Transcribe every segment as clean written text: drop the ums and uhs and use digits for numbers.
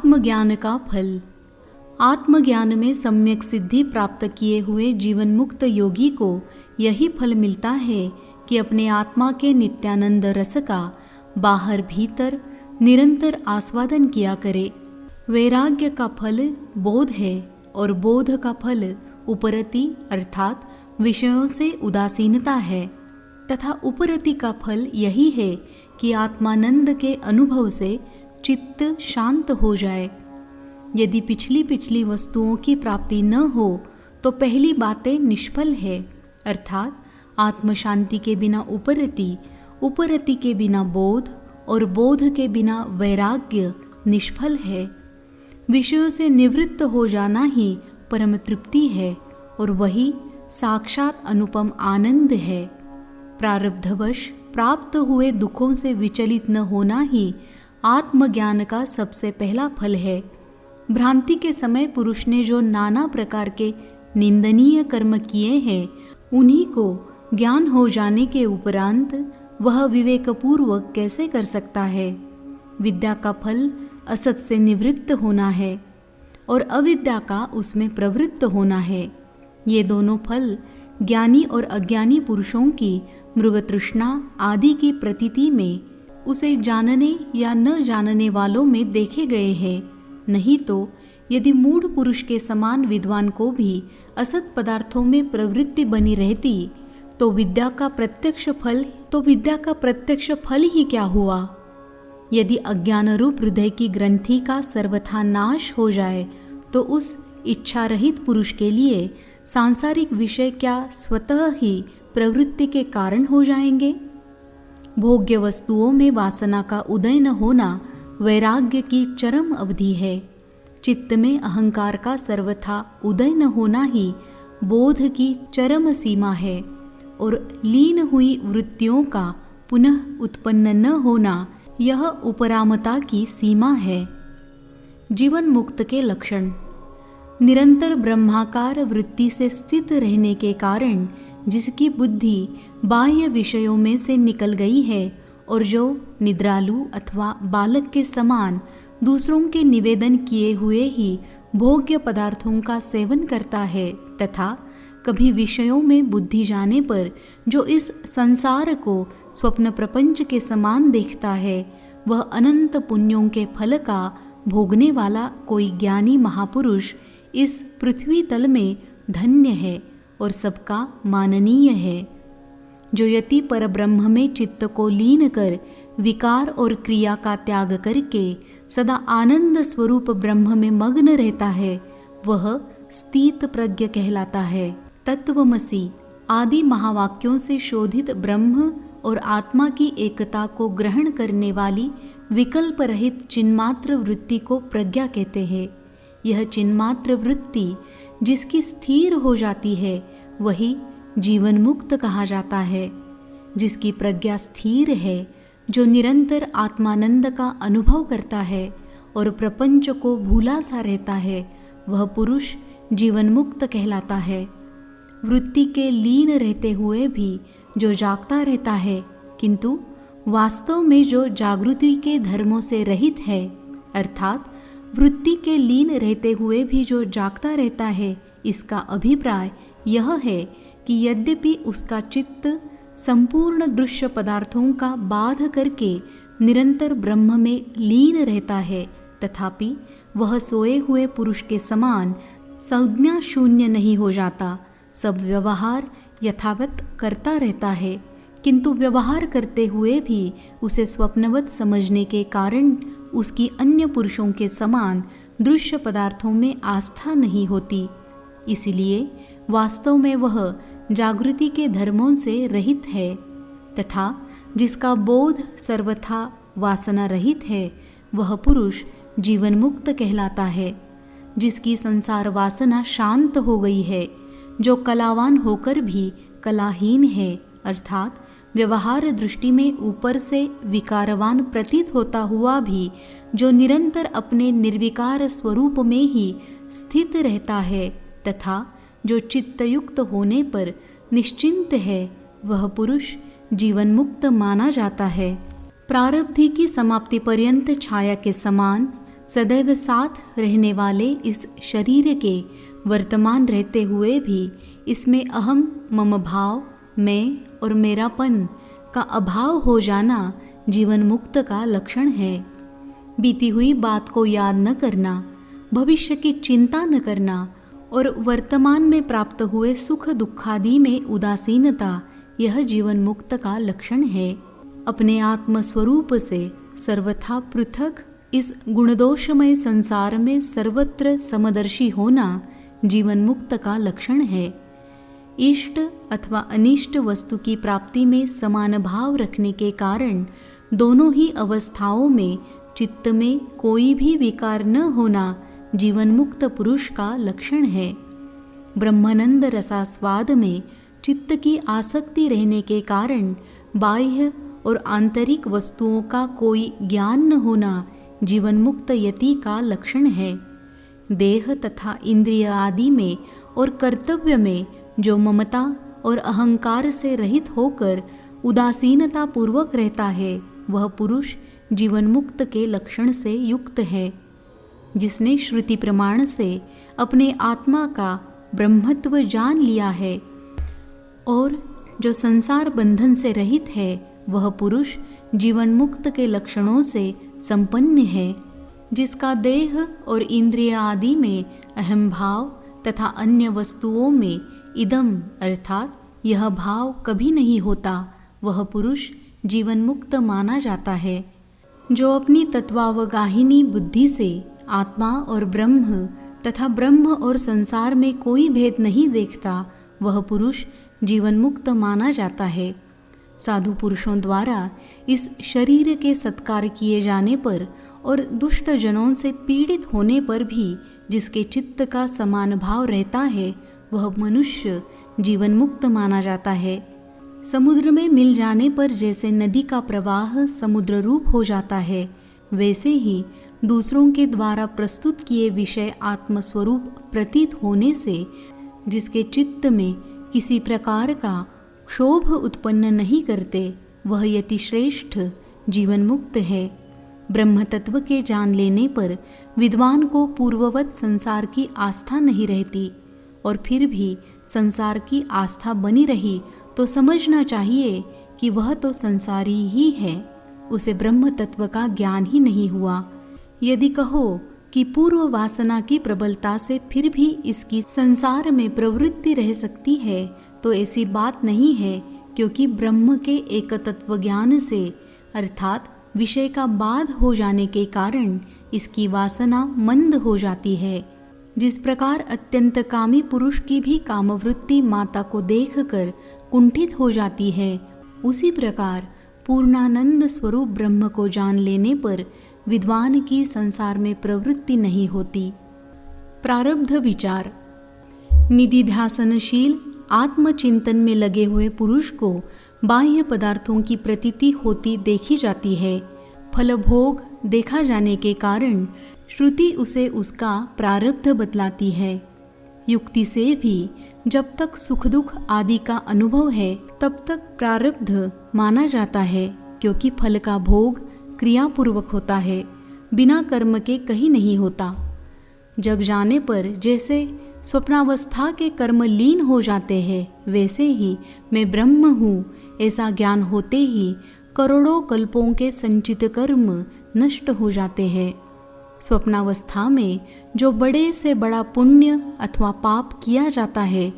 आत्मज्ञान का फल। आत्मज्ञान में सम्यक सिद्धि प्राप्त किए हुए जीवन मुक्त योगी को यही फल मिलता है कि अपने आत्मा के नित्यानंद रस का बाहर भीतर निरंतर आस्वादन किया करे। वैराग्य का फल बोध है और बोध का फल उपरति अर्थात विषयों से उदासीनता है, तथा उपरति का फल यही है कि आत्मानंद के अनुभव से चित्त शांत हो जाए। यदि पिछली वस्तुओं की प्राप्ति न हो तो पहली बातें निष्फल है, अर्थात आत्म शांति के बिना उपरति, उपरति के बिना बोध और बोध के बिना वैराग्य निष्फल है। विषयों से निवृत्त हो जाना ही परम तृप्ति है और वही साक्षात अनुपम आनंद है। प्रारब्धवश प्राप्त हुए दुखों से विचलित न होना ही आत्मज्ञान का सबसे पहला फल है। भ्रांति के समय पुरुष ने जो नाना प्रकार के निंदनीय कर्म किए हैं, उन्हीं को ज्ञान हो जाने के उपरांत वह विवेकपूर्वक कैसे कर सकता है। विद्या का फल असत से निवृत्त होना है और अविद्या का उसमें प्रवृत्त होना है। ये दोनों फल ज्ञानी और अज्ञानी पुरुषों की मृगतृष्णा आदि की प्रतीति में, उसे जानने या न जानने वालों में देखे गए हैं। नहीं तो यदि मूढ़ पुरुष के समान विद्वान को भी असत पदार्थों में प्रवृत्ति बनी रहती तो विद्या का प्रत्यक्ष फल ही क्या हुआ। यदि अज्ञान रूप हृदय की ग्रंथि का सर्वथा नाश हो जाए तो उस इच्छा रहित पुरुष के लिए सांसारिक विषय क्या स्वतः ही प्रवृत्ति के कारण हो जाएंगे। भोग्य वस्तुओं में वासना का उदय न होना वैराग्य की चरम अवधि है। चित्त में अहंकार का सर्वथा उदय न होना ही बोध की चरम सीमा है और लीन हुई वृत्तियों का पुनः उत्पन्न न होना यह उपरामता की सीमा है। जीवन मुक्त के लक्षण। निरंतर ब्रह्माकार वृत्ति से स्थित रहने के कारण जिसकी बुद्धि बाह्य विषयों में से निकल गई है और जो निद्रालु अथवा बालक के समान दूसरों के निवेदन किए हुए ही भोग्य पदार्थों का सेवन करता है, तथा कभी विषयों में बुद्धि जाने पर जो इस संसार को स्वप्न प्रपंच के समान देखता है, वह अनंत पुण्यों के फल का भोगने वाला कोई ज्ञानी महापुरुष इस पृथ्वी तल में धन्य है और सबका माननीय है। जो यति परब्रह्म में चित्त को लीन कर विकार और क्रिया का त्याग करके सदा आनंद स्वरूप ब्रह्म में मग्न रहता है, वह स्थित प्रज्ञ कहलाता है। तत्वमसि आदि महावाक्यों से शोधित ब्रह्म और आत्मा की एकता को ग्रहण करने वाली विकल्प रहित चिन्मात्र वृत्ति को प्रज्ञा कहते हैं। यह चिन्मात्र वृत्ति जिसकी स्थिर हो जाती है वही जीवन मुक्त कहा जाता है। जिसकी प्रज्ञा स्थिर है, जो निरंतर आत्मानंद का अनुभव करता है और प्रपंच को भूला सा रहता है, वह पुरुष जीवन मुक्त कहलाता है। वृत्ति के लीन रहते हुए भी जो जागता रहता है किंतु वास्तव में जो जागृति के धर्मों से रहित है, अर्थात वृत्ति के लीन रहते हुए भी जो जागता रहता है, इसका अभिप्राय यह है कि यद्यपि उसका चित्त संपूर्ण दृश्य पदार्थों का बाध करके निरंतर ब्रह्म में लीन रहता है, तथापि वह सोए हुए पुरुष के समान संज्ञा शून्य नहीं हो जाता। सब व्यवहार यथावत करता रहता है, किंतु व्यवहार करते हुए भी उसे स्वप्नवत समझने के कारण उसकी अन्य पुरुषों के समान दृश्य पदार्थों में आस्था नहीं होती। इसलिए वास्तव में वह जागृति के धर्मों से रहित है, तथा जिसका बोध सर्वथा वासना रहित है, वह पुरुष जीवन मुक्त कहलाता है। जिसकी संसार वासना शांत हो गई है, जो कलावान होकर भी कलाहीन है, अर्थात व्यवहार दृष्टि में ऊपर से विकारवान प्रतीत होता हुआ भी जो निरंतर अपने निर्विकार स्वरूप में ही स्थित रहता है, तथा जो चित्तयुक्त होने पर निश्चिंत है, वह पुरुष जीवन मुक्त माना जाता है। प्रारब्धि की समाप्ति पर्यंत छाया के समान सदैव साथ रहने वाले इस शरीर के वर्तमान रहते हुए भी इसमें अहम मम भाव, मैं और मेरापन का अभाव हो जाना जीवन मुक्त का लक्षण है। बीती हुई बात को याद न करना, भविष्य की चिंता न करना और वर्तमान में प्राप्त हुए सुख दुखादि में उदासीनता, यह जीवन मुक्त का लक्षण है। अपने आत्मस्वरूप से सर्वथा पृथक इस गुणदोषमय संसार में सर्वत्र समदर्शी होना जीवन मुक्त का लक्षण है। इष्ट अथवा अनिष्ट वस्तु की प्राप्ति में समान भाव रखने के कारण दोनों ही अवस्थाओं में चित्त में कोई भी विकार न होना जीवन मुक्त पुरुष का लक्षण है। ब्रह्मानंद रसास्वाद में चित्त की आसक्ति रहने के कारण बाह्य और आंतरिक वस्तुओं का कोई ज्ञान न होना जीवन मुक्त यति का लक्षण है। देह तथा इंद्रिय आदि में और कर्तव्य में जो ममता और अहंकार से रहित होकर उदासीनता पूर्वक रहता है, वह पुरुष जीवन मुक्त के लक्षण से युक्त है। जिसने श्रुति प्रमाण से अपने आत्मा का ब्रह्मत्व जान लिया है और जो संसार बंधन से रहित है, वह पुरुष जीवन मुक्त के लक्षणों से संपन्न है। जिसका देह और इंद्रिय आदि में अहम भाव तथा अन्य वस्तुओं में इदम अर्थात यह भाव कभी नहीं होता, वह पुरुष जीवन मुक्त माना जाता है। जो अपनी तत्वावगाहिनी बुद्धि से आत्मा और ब्रह्म तथा ब्रह्म और संसार में कोई भेद नहीं देखता, वह पुरुष जीवन मुक्त माना जाता है। साधु पुरुषों द्वारा इस शरीर के सत्कार किए जाने पर और दुष्ट जनों से पीड़ित होने पर भी जिसके चित्त का समान भाव रहता है, वह मनुष्य जीवन मुक्त माना जाता है। समुद्र में मिल जाने पर जैसे नदी का प्रवाह समुद्र रूप हो जाता है, वैसे ही दूसरों के द्वारा प्रस्तुत किए विषय आत्मस्वरूप प्रतीत होने से जिसके चित्त में किसी प्रकार का क्षोभ उत्पन्न नहीं करते, वह यति श्रेष्ठ जीवन मुक्त है। ब्रह्म तत्व के जान लेने पर विद्वान को पूर्ववत संसार की आस्था नहीं रहती और फिर भी संसार की आस्था बनी रही तो समझना चाहिए कि वह तो संसारी ही है, उसे ब्रह्म तत्व का ज्ञान ही नहीं हुआ। यदि कहो कि पूर्व वासना की प्रबलता से फिर भी इसकी संसार में प्रवृत्ति रह सकती है, तो ऐसी बात नहीं है, क्योंकि ब्रह्म के एक तत्व ज्ञान से अर्थात विषय का बाध हो जाने के कारण इसकी वासना मंद हो जाती है। जिस प्रकार अत्यंत कामी पुरुष की भी कामवृत्ति माता को देखकर कुंठित हो जाती है, उसी प्रकार पूर्णानंद स्वरूप ब्रह्म को जान लेने पर विद्वान की संसार में प्रवृत्ति नहीं होती। प्रारब्ध विचार। निधिध्यासनशील आत्मचिंतन में लगे हुए पुरुष को बाह्य पदार्थों की प्रतीति होती देखी जाती है। फलभोग देखा जाने के कारण श्रुति उसे उसका प्रारब्ध बतलाती है। युक्ति से भी जब तक सुख दुख आदि का अनुभव है, तब तक प्रारब्ध माना जाता है, क्योंकि फल का भोग क्रियापूर्वक होता है, बिना कर्म के कहीं नहीं होता। जग जाने पर जैसे स्वप्नावस्था के कर्म लीन हो जाते हैं, वैसे ही मैं ब्रह्म हूँ ऐसा ज्ञान होते ही करोड़ों कल्पों के संचित कर्म नष्ट हो जाते हैं। स्वप्नावस्था में जो बड़े से बड़ा पुण्य अथवा पाप किया जाता है,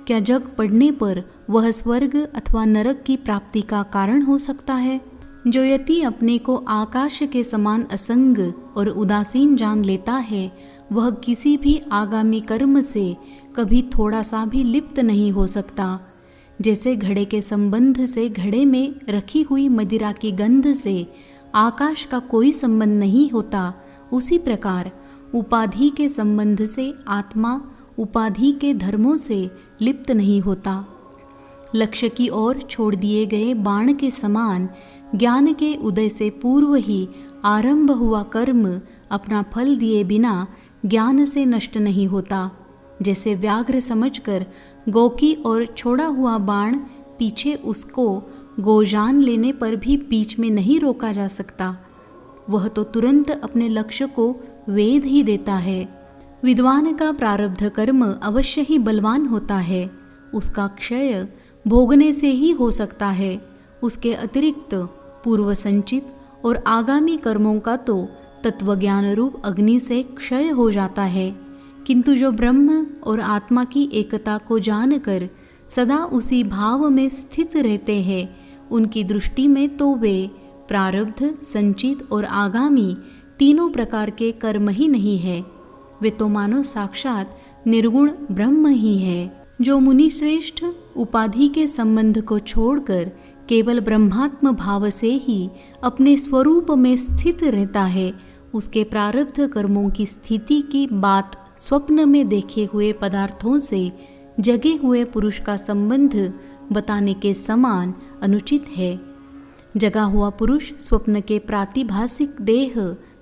क्या जग पड़ने पर वह स्वर्ग अथवा नरक की प्राप्ति का कारण हो सकता है? जो यति अपने को आकाश के समान असंग और उदासीन जान लेता है, वह किसी भी आगामी कर्म से कभी थोड़ा सा भी लिप्त नहीं हो सकता। जैसे घड़े के संबंध से घड़े में रखी हुई मदिरा की गंध से आकाश का कोई संबंध नहीं होता, उसी प्रकार उपाधि के संबंध से आत्मा उपाधि के धर्मों से लिप्त नहीं होता। लक्ष्य की ओर छोड़ दिए गए बाण के समान ज्ञान के उदय से पूर्व ही आरंभ हुआ कर्म अपना फल दिए बिना ज्ञान से नष्ट नहीं होता। जैसे व्याघ्र समझकर गौ की ओर छोड़ा हुआ बाण पीछे उसको गो जान लेने पर भी बीच में नहीं रोका जा सकता, वह तो तुरंत अपने लक्ष्य को वेद ही देता है। विद्वान का प्रारब्ध कर्म अवश्य ही बलवान होता है, उसका क्षय भोगने से ही हो सकता है। उसके अतिरिक्त पूर्व संचित और आगामी कर्मों का तो तत्वज्ञान रूप अग्नि से क्षय हो जाता है, किंतु जो ब्रह्म और आत्मा की एकता को जानकर सदा उसी भाव में स्थित रहते हैं, उनकी दृष्टि में तो वे प्रारब्ध, संचित और आगामी तीनों प्रकार के कर्म ही नहीं है, वे तो मानो साक्षात निर्गुण ब्रह्म ही है। जो मुनि श्रेष्ठ उपाधि के संबंध को छोड़कर केवल ब्रह्मात्म भाव से ही अपने स्वरूप में स्थित रहता है, उसके प्रारब्ध कर्मों की स्थिति की बात स्वप्न में देखे हुए पदार्थों से जगे हुए पुरुष का संबंध बताने के समान अनुचित है। जगा हुआ पुरुष स्वप्न के प्रातिभासिक देह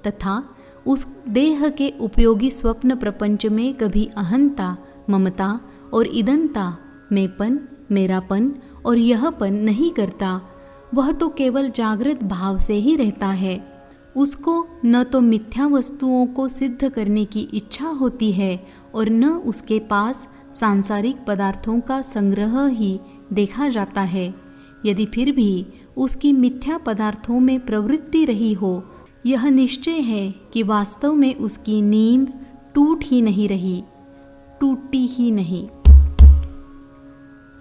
तथा उस देह के उपयोगी स्वप्न प्रपंच में कभी अहंता, ममता और इदंता, मेपन, मेरापन और यहपन नहीं करता। वह तो केवल जागृत भाव से ही रहता है। उसको न तो मिथ्या वस्तुओं को सिद्ध करने की इच्छा होती है और न उसके पास सांसारिक पदार्थों का संग्रह ही देखा जाता है। यदि फिर भी उसकी मिथ्या पदार्थों में प्रवृत्ति रही हो, यह निश्चय है कि वास्तव में उसकी नींद टूटी ही नहीं।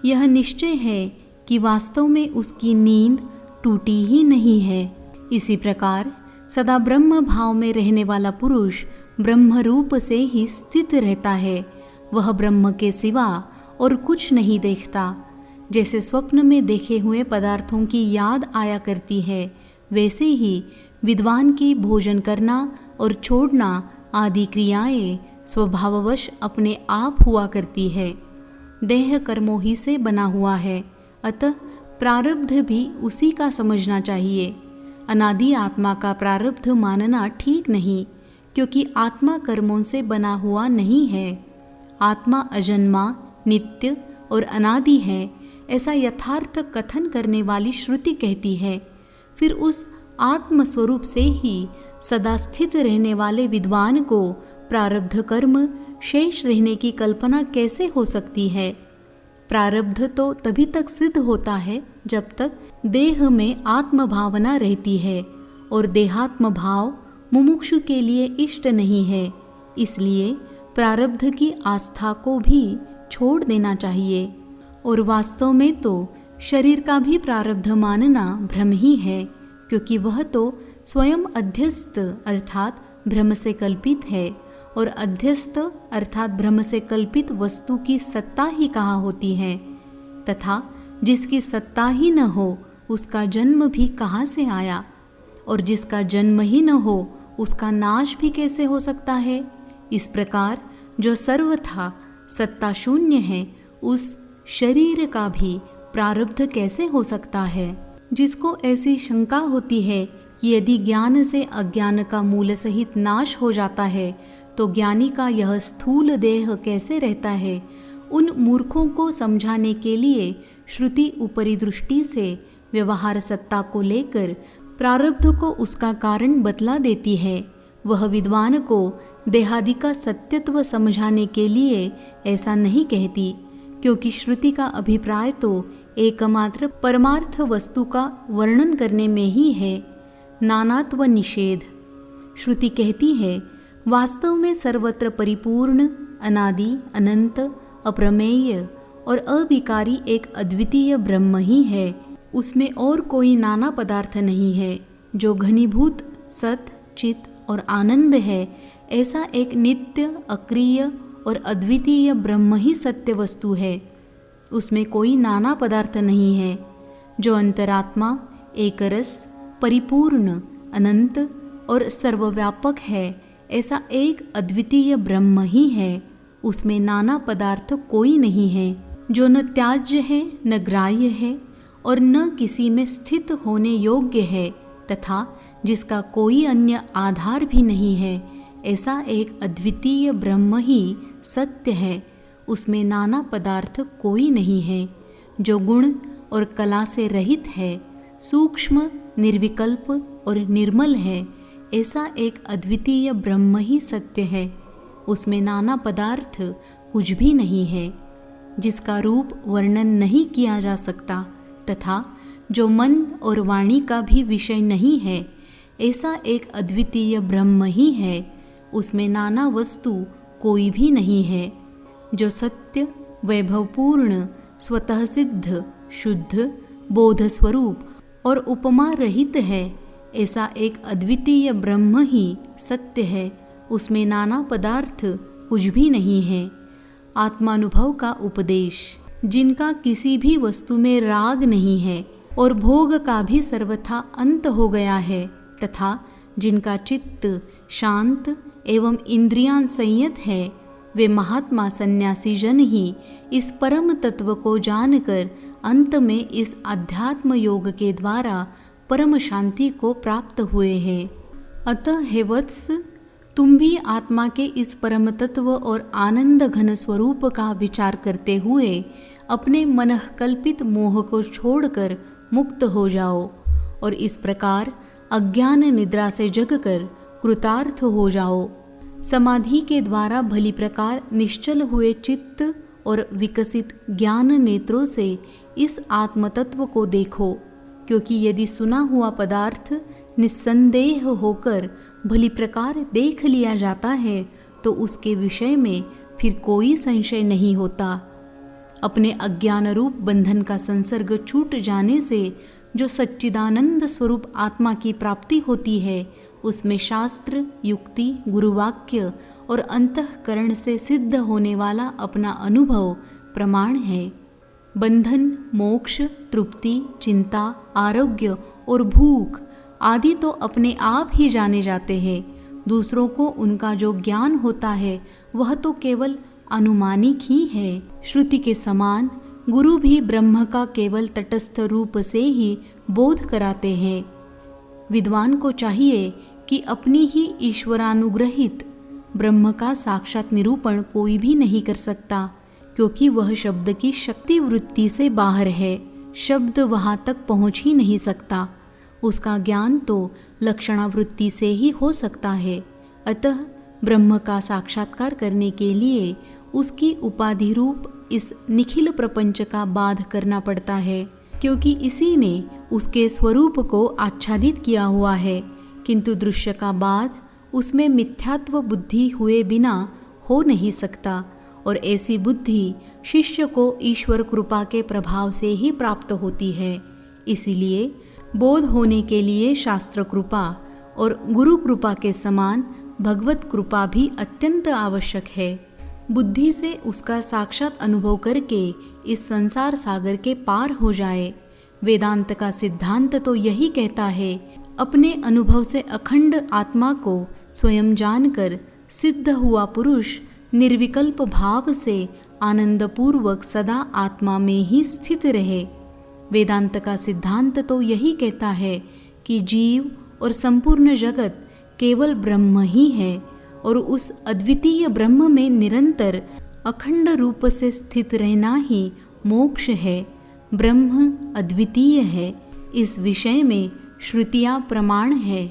यह निश्चय है कि वास्तव में उसकी नींद टूटी ही नहीं है। इसी प्रकार सदा ब्रह्म भाव में रहने वाला पुरुष ब्रह्म रूप से ही स्थित रहता है। वह ब्रह्म के सिवा और कुछ नहीं देखता। जैसे स्वप्न में देखे हुए पदार्थों की याद आया करती है, वैसे ही विद्वान की भोजन करना और छोड़ना आदि क्रियाएं स्वभाववश अपने आप हुआ करती है। देह कर्मों ही से बना हुआ है, अतः प्रारब्ध भी उसी का समझना चाहिए। अनादि आत्मा का प्रारब्ध मानना ठीक नहीं, क्योंकि आत्मा कर्मों से बना हुआ नहीं है। आत्मा अजन्मा, नित्य और अनादि है, ऐसा यथार्थ कथन करने वाली श्रुति कहती है। फिर उस आत्म स्वरूप से ही सदा स्थित रहने वाले विद्वान को प्रारब्ध कर्म शेष रहने की कल्पना कैसे हो सकती है? प्रारब्ध तो तभी तक सिद्ध होता है जब तक देह में आत्म भावना रहती है, और देहात्म भाव मुमुक्षु के लिए इष्ट नहीं है। इसलिए प्रारब्ध की आस्था को भी छोड़ देना चाहिए। और वास्तव में तो शरीर का भी प्रारब्ध मानना भ्रम ही है, क्योंकि वह तो स्वयं अध्यस्त अर्थात ब्रह्म से कल्पित है, और अध्यस्त अर्थात ब्रह्म से कल्पित वस्तु की सत्ता ही कहाँ होती है, तथा जिसकी सत्ता ही न हो उसका जन्म भी कहाँ से आया, और जिसका जन्म ही न हो उसका नाश भी कैसे हो सकता है। इस प्रकार जो सर्वथा सत्ता शून्य है, उस शरीर का भी प्रारब्ध कैसे हो सकता है। जिसको ऐसी शंका होती है कि यदि ज्ञान से अज्ञान का मूल सहित नाश हो जाता है, तो ज्ञानी का यह स्थूल देह कैसे रहता है, उन मूर्खों को समझाने के लिए श्रुति ऊपरी दृष्टि से व्यवहार सत्ता को लेकर प्रारब्ध को उसका कारण बतला देती है। वह विद्वान को देहादि का सत्यत्व समझाने के लिए ऐसा नहीं कहती, क्योंकि श्रुति का अभिप्राय तो एकमात्र परमार्थ वस्तु का वर्णन करने में ही है, नानात्व निषेध। श्रुति कहती है, वास्तव में सर्वत्र परिपूर्ण, अनादि, अनंत, अप्रमेय और अविकारी एक अद्वितीय ब्रह्म ही है। उसमें और कोई नाना पदार्थ नहीं है। जो घनीभूत सत, चित और आनंद है, ऐसा एक नित्य, अक्रिय और अद्वितीय ब्रह्म ही सत्य वस्तु है। उसमें कोई नाना पदार्थ नहीं है। जो अंतरात्मा एकरस, परिपूर्ण, अनंत और सर्वव्यापक है, ऐसा एक अद्वितीय ब्रह्म ही है। उसमें नाना पदार्थ कोई नहीं है। जो न त्याज्य है, न ग्राह्य है और न किसी में स्थित होने योग्य है, तथा जिसका कोई अन्य आधार भी नहीं है, ऐसा एक अद्वितीय ब्रह्म ही सत्य है। उसमें नाना पदार्थ कोई नहीं है। जो गुण और कला से रहित है, सूक्ष्म, निर्विकल्प और निर्मल है, ऐसा एक अद्वितीय ब्रह्म ही सत्य है, उसमें नाना पदार्थ कुछ भी नहीं है, जिसका रूप वर्णन नहीं किया जा सकता तथा जो मन और वाणी का भी विषय नहीं है, ऐसा एक अद्वितीय ब्रह्म ही है, उसमें नाना वस्तु कोई भी नहीं है, जो सत्य, वैभवपूर्ण, स्वतः सिद्ध, शुद्ध, बोध स्वरूप और उपमा रहित है, ऐसा एक अद्वितीय ब्रह्म ही सत्य है, उसमें नाना पदार्थ कुछ भी नहीं है। आत्मानुभव का उपदेश। जिनका किसी भी वस्तु में राग नहीं है और भोग का भी सर्वथा अंत हो गया है तथा जिनका चित्त शांत एवं इंद्रियां संयत है, वे महात्मा सन्यासी जन ही इस परम तत्व को जानकर अंत में इस अध्यात्म योग के द्वारा परम शांति को प्राप्त हुए हैं। अतः हे वत्स, तुम भी आत्मा के इस परम तत्व और आनंद घन स्वरूप का विचार करते हुए अपने मनःकल्पित मोह को छोड़कर मुक्त हो जाओ और इस प्रकार अज्ञान निद्रा से जगकर कृतार्थ हो जाओ। समाधि के द्वारा भली प्रकार निश्चल हुए चित्त और विकसित ज्ञान नेत्रों से इस आत्मतत्व को देखो, क्योंकि यदि सुना हुआ पदार्थ निस्संदेह होकर भली प्रकार देख लिया जाता है तो उसके विषय में फिर कोई संशय नहीं होता। अपने अज्ञान रूप बंधन का संसर्ग छूट जाने से जो सच्चिदानंद स्वरूप आत्मा की प्राप्ति होती है, उसमें शास्त्र, युक्ति, गुरुवाक्य और अंतःकरण से सिद्ध होने वाला अपना अनुभव प्रमाण है। बंधन, मोक्ष, तृप्ति, चिंता, आरोग्य और भूख आदि तो अपने आप ही जाने जाते हैं। दूसरों को उनका जो ज्ञान होता है वह तो केवल अनुमानिक ही है। श्रुति के समान गुरु भी ब्रह्म का केवल तटस्थ रूप से ही बोध कराते हैं। विद्वान को चाहिए कि अपनी ही ईश्वरानुग्रहित ब्रह्म का साक्षात निरूपण कोई भी नहीं कर सकता, क्योंकि वह शब्द की शक्ति वृत्ति से बाहर है। शब्द वहाँ तक पहुँच ही नहीं सकता। उसका ज्ञान तो लक्षणावृत्ति से ही हो सकता है। अतः ब्रह्म का साक्षात्कार करने के लिए उसकी उपाधि रूप इस निखिल प्रपंच का बाध करना पड़ता है, क्योंकि इसी ने उसके स्वरूप को आच्छादित किया हुआ है। किंतु दृश्य का बाध उसमें मिथ्यात्व बुद्धि हुए बिना हो नहीं सकता, और ऐसी बुद्धि शिष्य को ईश्वर कृपा के प्रभाव से ही प्राप्त होती है। इसीलिए बोध होने के लिए शास्त्र कृपा और गुरु कृपा के समान भगवत कृपा भी अत्यंत आवश्यक है। बुद्धि से उसका साक्षात अनुभव करके इस संसार सागर के पार हो जाए। वेदांत का सिद्धांत तो यही कहता है, अपने अनुभव से अखंड आत्मा को स्वयं जानकर सिद्ध हुआ पुरुष निर्विकल्प भाव से आनंदपूर्वक सदा आत्मा में ही स्थित रहे। वेदांत का सिद्धांत तो यही कहता है कि जीव और संपूर्ण जगत केवल ब्रह्म ही है और उस अद्वितीय ब्रह्म में निरंतर अखंड रूप से स्थित रहना ही मोक्ष है। ब्रह्म अद्वितीय है, इस विषय में श्रुतियाँ प्रमाण है।